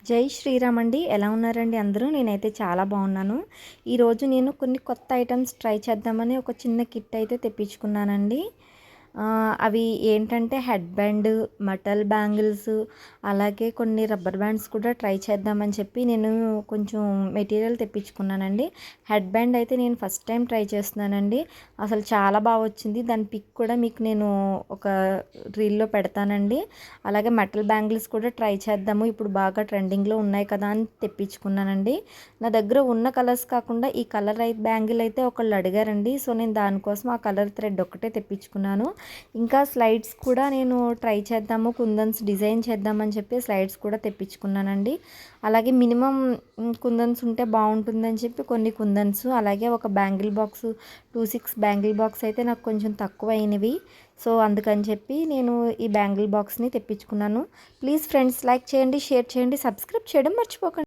జై శ్రీరామ్ అండి. ఎలా ఉన్నారండి అందరూ? నేనైతే చాలా బాగున్నాను. ఈరోజు నేను కొన్ని కొత్త ఐటమ్స్ ట్రై చేద్దామని ఒక చిన్న కిట్ అయితే తెప్పించుకున్నానండి. అవి ఏంటంటే హెడ్ బ్యాండ్, మెటల్ బ్యాంగిల్స్, అలాగే కొన్ని రబ్బర్ బ్యాండ్స్ కూడా ట్రై చేద్దామని చెప్పి నేను కొంచెం మెటీరియల్ తెప్పించుకున్నానండి. హెడ్ బ్యాండ్ అయితే నేను ఫస్ట్ టైం ట్రై చేస్తున్నానండి. అసలు చాలా బాగా వచ్చింది. దాని పిక్ కూడా మీకు నేను ఒక రీల్లో పెడతానండి. అలాగే మెటల్ బ్యాంగిల్స్ కూడా ట్రై చేద్దాము, ఇప్పుడు బాగా ట్రెండింగ్లో ఉన్నాయి కదా అని తెప్పించుకున్నానండి. నా దగ్గర ఉన్న కలర్స్ కాకుండా ఈ కలర్ బ్యాంగిల్ అయితే ఒకళ్ళు అడిగారండి. సో నేను దానికోసం ఆ కలర్ థ్రెడ్ ఒక్కటే తెప్పించుకున్నాను. ఇంకా స్లైడ్స్ కూడా నేను ట్రై చేద్దాము, కుందన్స్ డిజైన్ చేద్దామని చెప్పి స్లైడ్స్ కూడా తెప్పించుకున్నానండి. అలాగే మినిమం కుందన్స్ ఉంటే బాగుంటుందని చెప్పి కొన్ని కుందన్స్, అలాగే ఒక బ్యాంగిల్ బాక్స్ 26 బ్యాంగిల్ బాక్స్ అయితే నాకు కొంచెం తక్కువ అయినవి. సో అందుకని చెప్పి నేను ఈ బ్యాంగిల్ బాక్స్ని తెప్పించుకున్నాను. ప్లీజ్ ఫ్రెండ్స్, లైక్ చేయండి, షేర్ చేయండి, సబ్స్క్రైబ్ చేయడం మర్చిపోకండి.